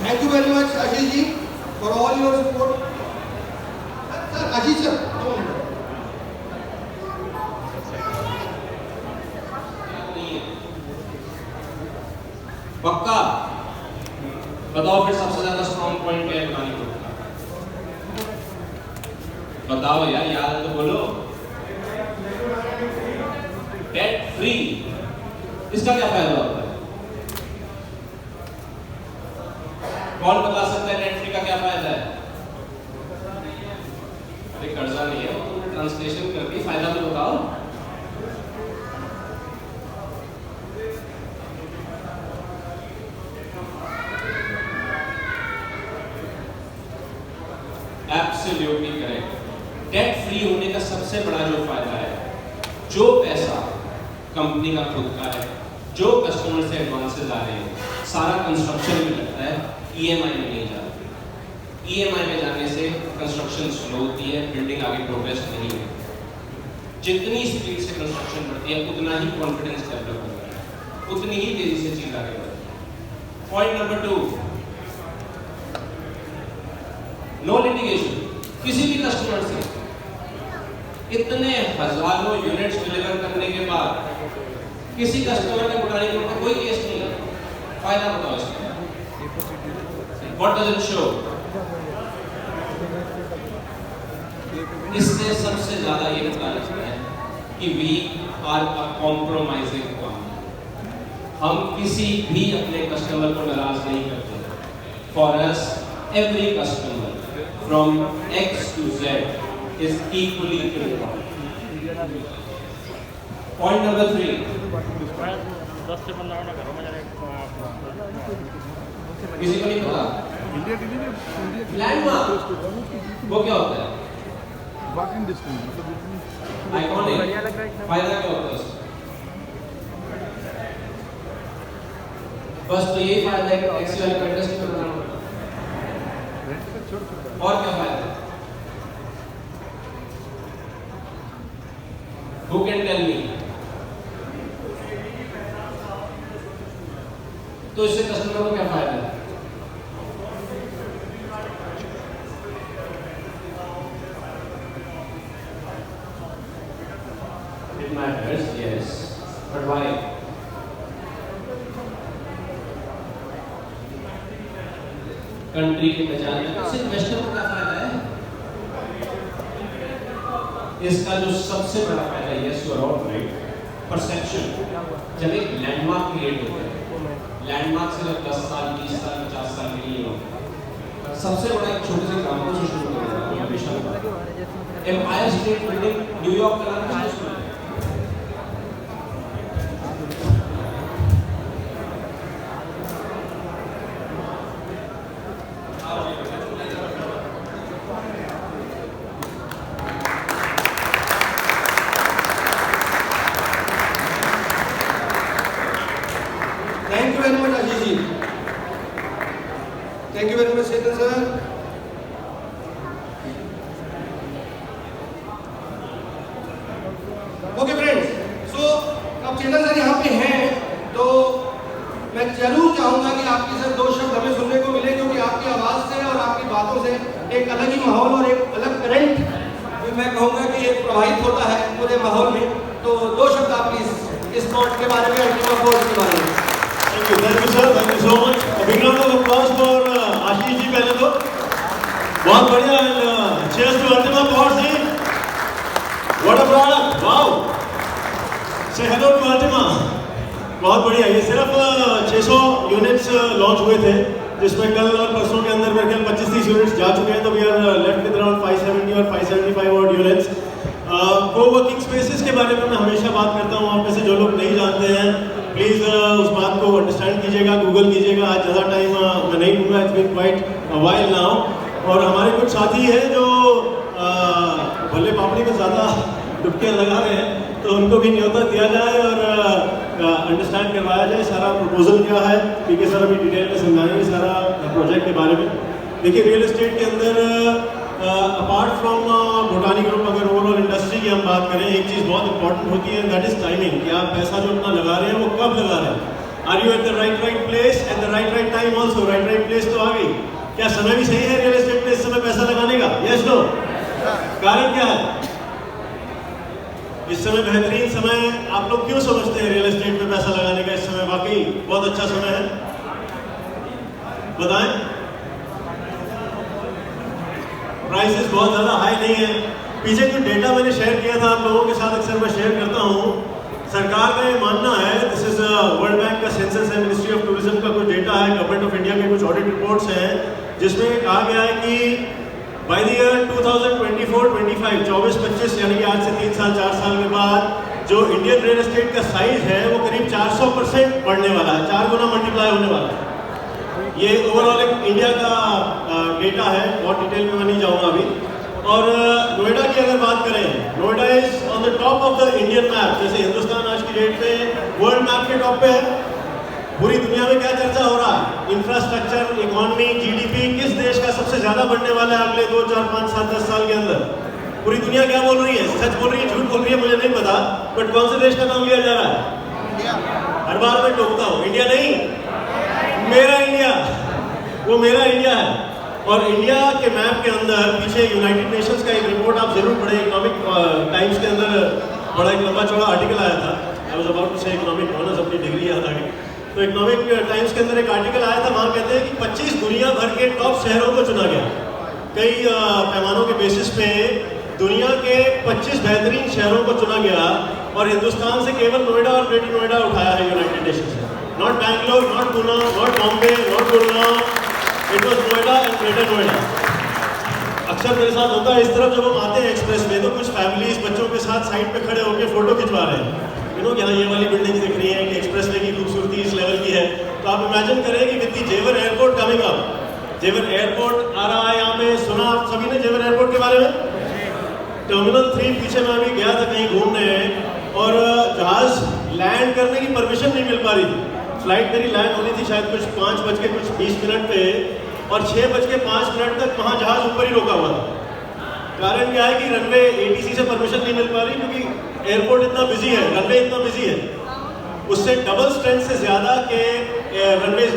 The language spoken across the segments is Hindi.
Thank you very much, Ashish ji, for all your support. Sir, Ashish sir, come on. पक्का बताओ फिर सबसे ज्यादा स्ट्रॉन्ग पॉइंट क्या है बनाने को? बताओ यार, याद है तो बोलो। डेट फ्री, इसका क्या फायदा होता है? कौन बता सकता है डेट फ्री का क्या फायदा है? अरे कर्जा नहीं है, तुमने ट्रांसलेशन कर दी, फायदा तो बताओ। Absolutely correct. डेट फ्री होने का सबसे बड़ा जो फायदा है, जो पैसा कंपनी का खुद का है, जो कस्टमर से एडवांसेस आ रहे हैं, सारा कंस्ट्रक्शन में लगता है, ईएमआई में नहीं जाता। ईएमआई में जाने से कंस्ट्रक्शन स्लो होती है, बिल्डिंग आगे प्रोग्रेस नहीं होती। जितनी स्पीड से कंस्ट्रक्शन बढ़ती है, उतना ही कॉन्फिडेंस डेवलप होता है, उतनी ही तेजी से चीज आगे बढ़ती है। Point number 2, no litigation. किसी भी कस्टमर से इतने हजारों यूनिट्स डिलीवर करने के बाद किसी कस्टमर के मुटाने का कोई केस नहीं है। फायदा बताओ इसका। What does it show? इससे सबसे ज्यादा ये पता लगता है कि we are a compromising company। हम किसी भी अपने कस्टमर को नाराज नहीं करते। For us, every customer from X to Z is equally important. Point number 3. किसी को नहीं पता लैंडमार्क वो क्या होता है? आइकॉनिक। फायदा क्या होता है उसका? बस तो यही फायदा है कि टैक्सी वाले को एड्रेस नहीं बताना होता। और क्या फायदा है? Who can tell me? तो इससे कस्टमर को क्या फायदा है? It matters, yes, but why? Country की पहचान है। इससे इन्वेस्टर को क्या फायदा है? इसका जो सबसे बड़ा फायदा है, yes you are all right, perception. जब एक लैंडमार्क क्रिएट होता है, लैंडमार्क सिर्फ 10 साल 20 साल 50 साल के लिए होता है। सबसे बड़ा एक छोटे से ग्रामों से शुरू होता है। हमेशा एम्पायर स्टेट बिल्डिंग न्यूयॉर्क का नाम किसने सुना है? Thank you very much, Ashish ji. Thank you very much, Chetan sir. Okay friends, so अब चेतन सर यहाँ पे हैं, तो मैं जरूर चाहूँगा कि आपके सर 2 शब्द हमें सुनने को मिले, क्योंकि आपकी आवाज़ से और आपकी बातों से एक अलग ही माहौल और एक अलग करंट मैं कहूँगा कि एक प्रवाहित होता है पूरे माहौल में। तो 2 शब्द आप प्लीज इस स्पॉट के बारे में, अल्टीमा फोर्स के बारे में। Thank you sir, thank you so much. A big round of applause for Ashish ji पहले तो। बहुत बढ़िया, and cheers to Ultima Power ji. What a product, wow. Say hello to Ultima। बहुत बढ़िया। ये सिर्फ 600 यूनिट्स लॉन्च हुए थे, जिसमें कल और परसों के अंदर मेरे ख्याल 25-30 यूनिट्स जा चुके हैं, तो we are left with around 570 और 575 और यूनिट्स। को-वर्किंग स्पेसेस के बारे में मैं हमेशा बात करता हूँ, आप में से जो लोग नहीं जानते हैं प्लीज़ उस बात को अंडरस्टैंड कीजिएगा, गूगल कीजिएगा। आज ज़्यादा टाइम मैं नहीं दूँगा, it's been quite while now. और हमारे कुछ साथी हैं जो भले पापड़ी में ज़्यादा डुबकियाँ लगा रहे हैं, तो उनको भी न्योता दिया जाए और अंडरस्टैंड करवाया जाए सारा प्रपोजल क्या है। पीके सर अभी डिटेल में समझाएंगे सारा प्रोजेक्ट के बारे में। देखिए रियल एस्टेट के अंदर अपार्ट फ्रॉम भूटानी ग्रुप, अगर ओवरऑल इंडस्ट्री की हम बात करें, एक चीज़ बहुत इंपॉर्टेंट होती है, दैट इज टाइमिंग, कि आप पैसा जो अपना लगा रहे हैं वो कब लगा रहे हैं। Are you at the right place at the right time also. Right place तो आ गई, क्या समय भी सही है रियल एस्टेट में इस समय पैसा लगाने का? Yes no? कारण क्या है इस समय बेहतरीन समय आप लोग क्यों समझते हैं रियल एस्टेट में पैसा लगाने का? इस समय वाकई बहुत अच्छा समय है, बताएं। प्राइसेस बहुत ज़्यादा हाई नहीं है। पीछे जो डेटा मैंने शेयर किया था आप लोगों के साथ, अक्सर मैं शेयर करता हूँ। सरकार का ये मानना है, दिस इज वर्ल्ड बैंक का सेंसस है, मिनिस्ट्री ऑफ टूरिज्म का कुछ डेटा है, गवर्नमेंट ऑफ इंडिया के कुछ ऑडिट रिपोर्ट्स हैं, जिसमें कहा गया है कि बाय द ईयर 2024-25 24-25 यानी कि आज से 3 साल 4 साल के बाद जो इंडियन रियल एस्टेट का साइज है वो करीब 400% बढ़ने वाला है, 4 गुना मल्टीप्लाई होने वाला है। ये ओवरऑल एक इंडिया का डेटा है, बहुत डिटेल में मैं नहीं जाऊंगा अभी। और नोएडा की अगर बात करें, Noida is on the top of the Indian map. जैसे हिंदुस्तान आज की डेट में वर्ल्ड मैप के टॉप पे है। पूरी दुनिया में क्या चर्चा हो रहा है? इंफ्रास्ट्रक्चर, इकोनॉमी, जीडीपी किस देश का सबसे ज्यादा बढ़ने वाला है अगले 2, 4, 5, 7, 10 साल के अंदर? पूरी दुनिया क्या बोल रही है? सच बोल रही है, झूठ बोल रही है, मुझे नहीं पता, बट कौन से देश का नाम लिया जा रहा है? हर बार मैं टोकता हूँ, इंडिया नहीं, मेरा इंडिया, वो मेरा इंडिया है। और इंडिया के मैप के अंदर पीछे यूनाइटेड नेशंस का एक रिपोर्ट आप जरूर पढ़े, इकोनॉमिक टाइम्स के अंदर बड़ा एक लंबा चौड़ा आर्टिकल आया था। आई वाज अबाउट टू से इकोनॉमिक ऑनर्स, अपनी डिग्री याद आ गई। तो इकोनॉमिक टाइम्स के अंदर एक आर्टिकल आया था, वहाँ कहते हैं कि 25 दुनिया भर के टॉप शहरों को चुना गया। कई पैमानों के बेसिस पे दुनिया के 25 बेहतरीन शहरों को चुना गया और हिंदुस्तान से केवल नोएडा और ग्रेटर नोएडा उठाया है यूनाइटेड नेशंस ने। Not Bangalore, not Poona, not Bombay, not Gurgaon, it was Noida and greater Noida. अक्सर मेरे साथ होता है इस तरफ जब हम आते हैं एक्सप्रेस में, तो कुछ फैमिलीज बच्चों के साथ साइड पे खड़े होकर फोटो खिंचवा रहे हैं। यहाँ ये वाली बिल्डिंग दिख रही है कि एक्सप्रेसवे की खूबसूरती इस लेवल की है। तो आप इमेजिन करें कि विद द जेवर एयरपोर्ट कमिंग अप, जेवर एयरपोर्ट आ रहा है यहाँ पे। सुना आप सभी ने जेवर एयरपोर्ट के बारे में? टर्मिनल 3 पीछे मैं अभी गया था कहीं घूमने, और जहाज लैंड करने की परमिशन नहीं मिल पा रही थी। फ्लाइट मेरी लैंड होनी थी शायद कुछ 5:20 पे, और 6:05 तक वहाँ जहाज ऊपर ही रोका हुआ था। कारण क्या है कि रनवे एटीसी से परमिशन नहीं मिल पा रही, क्योंकि एयरपोर्ट इतना बिजी है, रनवे इतना बिजी है। उससे डबल स्ट्रेंथ से ज्यादा के रनवे,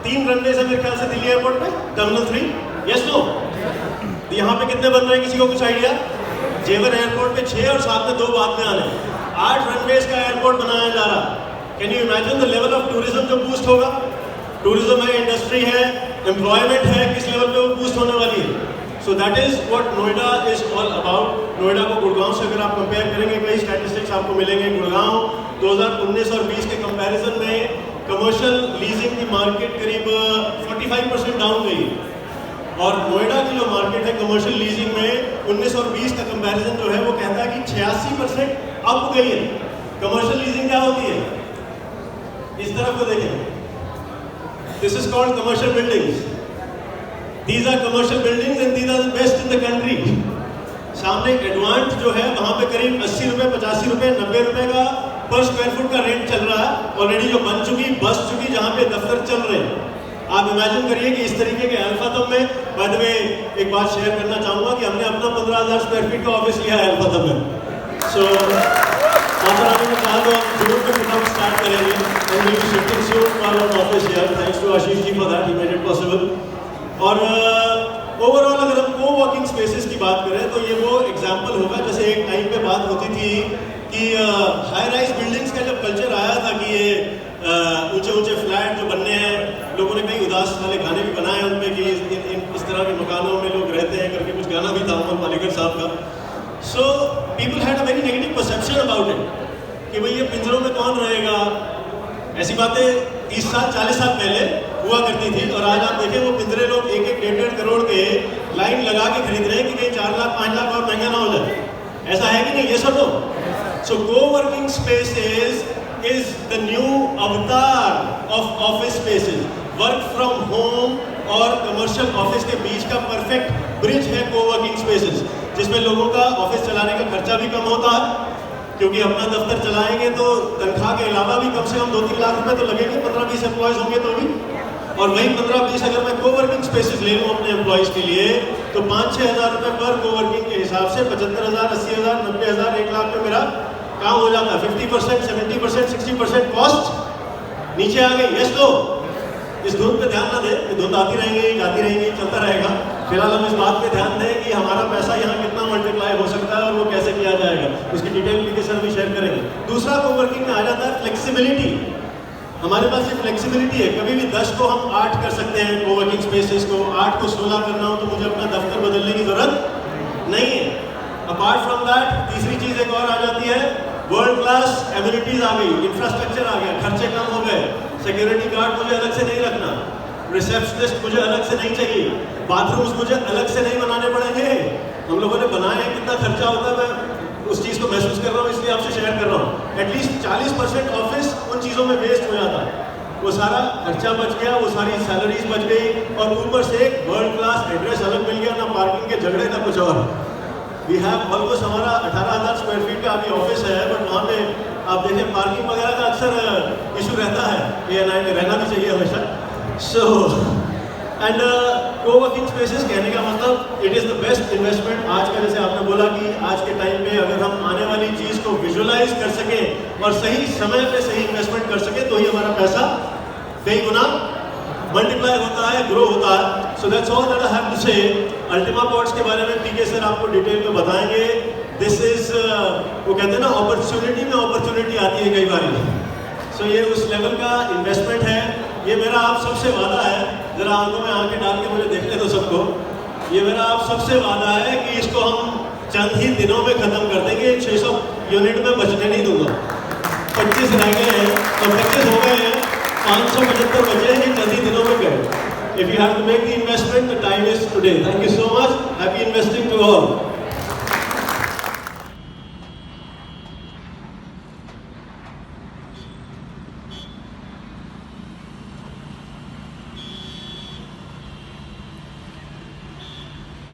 3 रनवे है मेरे ख्याल से दिल्ली एयरपोर्ट पे, टर्मिनल 3। Yes no? यहाँ पे कितने बन रहे हैं, किसी को कुछ आइडिया? जेवर एयरपोर्ट पे 6 और साथ में 2 बाद में आने, 8 रनवेज का एयरपोर्ट बनाया जा रहा। Can you imagine the level of tourism जो बूस्ट होगा? टूरिज्म है, इंडस्ट्री है, एम्प्लॉयमेंट है, किस लेवल पे वो बूस्ट होने वाली है। So that is what Noida is all about. Noida को गुड़गांव से अगर आप कंपेयर करेंगे, कई स्टैटिस्टिक्स आपको मिलेंगे। गुड़गांव 2019 और 20 के कंपैरिजन में कमर्शियल लीजिंग की मार्केट करीब 45% डाउन गई, और नोएडा की जो मार्केट है कमर्शियल लीजिंग में 19 और 20 का कंपैरिजन जो है वो कहता है कि 86% अप गई है। कमर्शियल लीजिंग क्या होती है? इस तरफ को देखें, this is called commercial buildings. These are commercial buildings and these are the best in the country. सामने एडवांस जो है वहाँ पे करीब 80 रुपए, 85 रुपए, 90 रुपए का पर स्क्वायर फुट का रेंट चल रहा है। ऑलरेडी जो बन चुकी, बस चुकी, जहाँ पे दफ्तर चल रहे हैं। आप इमेजिन करिए कि इस तरीके के अल्फातम में, बाय द वे एक बात शेयर करना चाहूँगा कि हमने अपना 15,000 स्क्वायर फीट का ऑफिस लिया है अल्फातम में। सो माता ने कहा तो हम जरूर के फिट स्टार्ट करेंगे and we'll be shifting soon to our office here. Thanks to Ashish ji for that, he made it possible. और ओवरऑल अगर हम को-वर्किंग स्पेसेस की बात करें तो ये वो एग्जांपल होगा, जैसे एक टाइम पे बात होती थी कि हाई राइज बिल्डिंग्स का जब कल्चर आया था कि ये ऊंचे ऊंचे फ्लैट जो बनने हैं, लोगों ने कई उदास वाले गाने भी बनाए उन पे कि इस तरह के मकानों में लोग रहते हैं करके, कुछ गाना भी था उमर मालिकर साहब का। So people had a very negative perception about it कि भाई ये पिंजरों में कौन रहेगा। ऐसी बातें 30 साल 40 साल पहले हुआ करती थी, और आज आप देखें वो पिंजरे लोग 1-1 करोड़ के लाइन लगा के खरीद रहे हैं कि कहीं 4 लाख 5 लाख और महंगा ना हो जाए। ऐसा है कि नहीं? ये सब लोग। So coworking spaces is the new avatar of office spaces. Work from home और कमर्शियल ऑफिस के बीच का परफेक्ट ब्रिज है कोवर्किंग स्पेसेस, जिसमें लोगों का ऑफिस चलाने का खर्चा भी कम होता है, क्योंकि अपना दफ्तर चलाएंगे तो तनख्वाह के अलावा भी कम से कम 2-3 लाख रुपए तो लगेंगे, 15-20 एम्प्लॉयज होंगे तो भी। और वही 15-20 अगर मैं कोवर्किंग स्पेसेस ले लूँ अपने एम्प्लॉयज के लिए, तो 5-6 हज़ार रुपए पर कोवर्किंग के हिसाब से 75,000, 80,000, 90,000, 1 लाख में मेरा काम हो जाता है। 50%, 70%, 60% कॉस्ट नीचे आ गई। यस, तो इस धुन पे ध्यान ना दें कि धुन आती रहेंगी, जाती रहेंगी, चलता रहेगा। फिलहाल हम इस बात पे ध्यान दें कि हमारा पैसा यहाँ कितना मल्टीप्लाई हो सकता है और वो कैसे किया जाएगा, उसकी डिटेल एप्लीकेशन भी शेयर करेंगे। दूसरा कोवर्किंग में आ जाता है फ्लेक्सिबिलिटी। हमारे पास ये फ्लेक्सिबिलिटी है, कभी भी 10 को हम 8 कर सकते हैं कोवर्किंग स्पेसेस को, 8 को 16 करना हो तो मुझे अपना दफ्तर बदलने की जरूरत नहीं है। अपार्ट फ्रॉम दैट तीसरी चीज एक और आ जाती है, वर्ल्ड क्लास एमिनिटीज आ गई, इंफ्रास्ट्रक्चर आ गया, खर्चे कम हो गए। सिक्योरिटी गार्ड मुझे अलग से नहीं रखना, रिसेप्शनिस्ट मुझे अलग से नहीं चाहिए, बाथरूम्स मुझे अलग से नहीं बनाने पड़ेंगे। हम लोगों ने बनाए हैं, कितना खर्चा होता है, मैं उस चीज़ को महसूस कर रहा हूँ, इसलिए आपसे शेयर कर रहा हूँ। एटलीस्ट 40% ऑफिस उन चीज़ों में वेस्ट हो जाता है, वो सारा खर्चा बच गया, वो सारी सैलरीज बच गई, और ऊपर से एक वर्ल्ड क्लास एड्रेस अलग मिल गया, ना पार्किंग के झगड़े ना कुछ और। वी हैव ऑलमोस्ट हमारा 18,000 स्क्वायर फीट का अभी ऑफिस है, बट वहाँ पे आप देखें पार्किंग वगैरह का अक्सर इशू रहता है, ANI में रहना भी चाहिए हमेशा। सो एंड कोवर्किंग स्पेसेस कहने का मतलब it is the best investment. आज का जैसे आपने बोला कि आज के टाइम पे अगर हम आने वाली चीज़ को विजुलाइज कर सकें और सही समय पे सही इन्वेस्टमेंट कर सकें तो ही हमारा पैसा कई गुना मल्टीप्लाई होता है, ग्रो होता है। So that's all that I have to say. Ultima pods के बारे में पीके सर आपको डिटेल में बताएंगे। दिस इज वो कहते हैं ना, अपॉर्चुनिटी में अपॉर्चुनिटी आती है कई बार। सो ये उस लेवल का इन्वेस्टमेंट है। ये मेरा आप सबसे वादा है, जरा आंखों में आंखें डाल के मुझे देखने दो सबको। ये मेरा आप सबसे वादा है कि इसको हम चंद ही दिनों में खत्म कर देंगे। 600 यूनिट में बचने नहीं दूंगा। 25 रह गए हैं तो 25 हो गए हैं, 575 बचे हैं, चंद ही दिनों में गए। If you have to make the investment, the time is today. Thank you so much. Happy investing to all.